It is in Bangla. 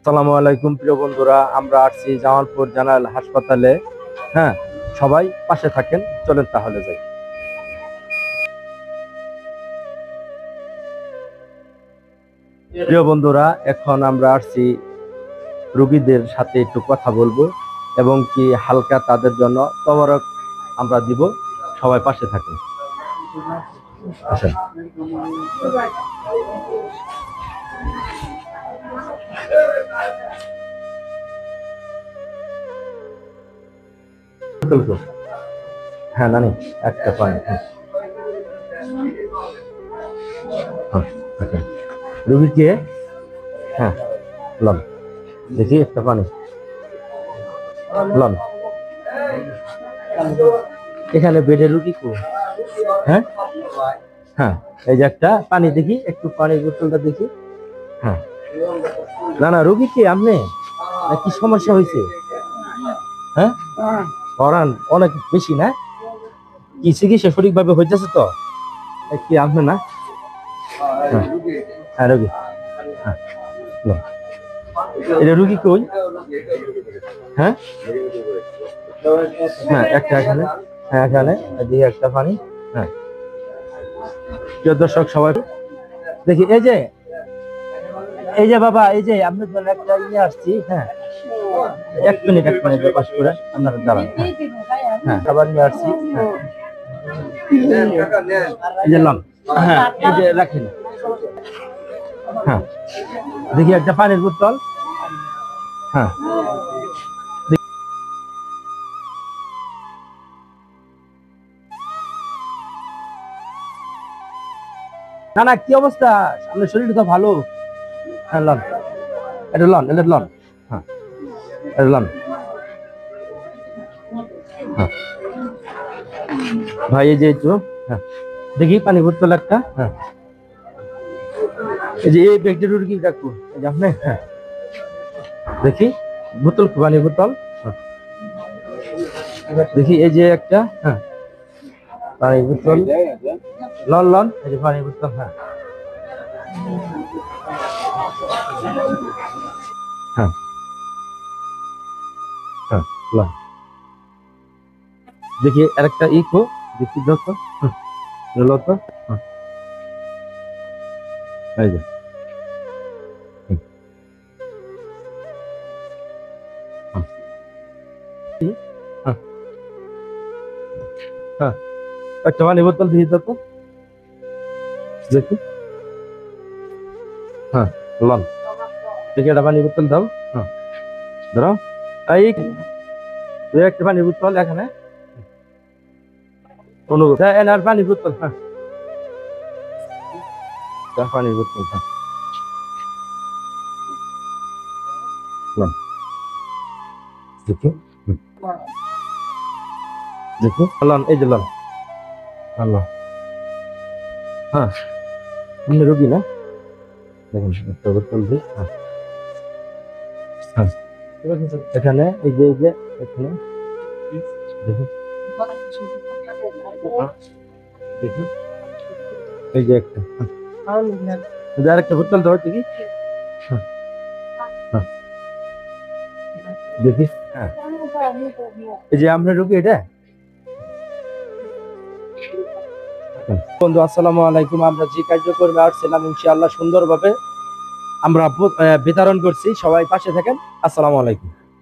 আসসালামু আলাইকুম প্রিয় বন্ধুরা, আমরা আসছি জামালপুর জেনারেল হাসপাতালে। হ্যাঁ, সবাই পাশে থাকেন, চলেন তাহলে যাই। প্রিয় বন্ধুরা, এখন আমরা আসছি রোগীদের সাথে একটু কথা বলবো এবং কি হালকা তাদের জন্য তবরক আমরা দিব। সবাই পাশে থাকেন। আচ্ছা, হ্যাঁ নানি, একটা পানি। হ্যাঁ, রুগীকে হ্যাঁ লন, দেখি একটা পানি লন। এখানে বেডের রুগী কো? হ্যাঁ হ্যাঁ, এই যে একটা পানি, দেখি একটু পানির বোতলটা দেখি। হ্যাঁ, না না, রুগী কি আপনি? কি সমস্যা হয়েছে? হ্যাঁ, পড়ান অনেক বেশি না? কি চিকিৎসা সঠিকভাবে হইতেছে তো? কি আপনি না? হ্যাঁ হ্যাঁ, রুগী। হ্যাঁ, এটা রুগী কই? হ্যাঁ হ্যাঁ, একটা এখানে। হ্যাঁ, এখানে দিয়ে একটা পানি। হ্যাঁ, প্রিয় দর্শক সবাই দেখি, এই যে বাবা, এই যে আপনার জন্য একটা ইয়ে আসছি। হ্যাঁ, এক মিনিট পাস করে আপনারা দাঁড়ান। হ্যাঁ, খাবার নিয়ে আসছি। হ্যাঁ, এই যে লন। হ্যাঁ, এই যে রাখেন। হ্যাঁ, দেখি একটা পানির বোতল। হ্যাঁ, না না, কি অবস্থা? আপনার শরীরটা তো ভালো। হ্যাঁ, লন, এটা লন, এটা লন। হ্যাঁ, এটা লন। হ্যাঁ ভাই, এই যে একটু। হ্যাঁ, দেখি পানি বোতল একটা। হ্যাঁ, এই যে এই ব্যক্তির কি রাখবো, এই যে আপনি। হ্যাঁ, দেখি বোতল, পানি বোতল। হ্যাঁ, দেখি এই যে একটা। হ্যাঁ, পানি বোতল লন লন, এই যে পানি বোতল। হ্যাঁ হ্যাঁ হ্যাঁ, লন। দেখি আরেকটা ইকো, দেখি দেখো। লো তো। হ্যাঁ, এই যে। হুম, হ্যাঁ, হ্যাঁ, হ্যাঁ, একটা পানি বোতল দিয়ে দেখো, দেখি। হ্যাঁ, লন, দেখি একটা পানি বোতল দাও। হ্যাঁ, ধরো। এই দুই একটা পানি বোতল এখানে। অনুভব এনার পানি বোতল। হ্যাঁ, পানি বোতল। হ্যাঁ, লন, দেখি। হুম, দেখি লন, এই যে লন। হ্যালো, হ্যাঁ, আপনি রোগী না? দেখুন একটা বোতল দিই। হ্যাঁ হ্যাঁ, এখানে এই যে এখানে দেখুন। হ্যাঁ, দেখুন এই যে একটা। হ্যাঁ, এই যে আরেকটা বোতল দাও দেখি। হ্যাঁ হ্যাঁ, দেখি। হ্যাঁ, এই যে আমরা রোগী এটা। বন্ধু আসসালামু আলাইকুম, আমরা যে কার্যক্রমে আসছিলাম ইনশাআল্লাহ সুন্দরভাবে আমরা বিতরণ করছি। সবাই পাশে থাকেন। আসসালামু আলাইকুম।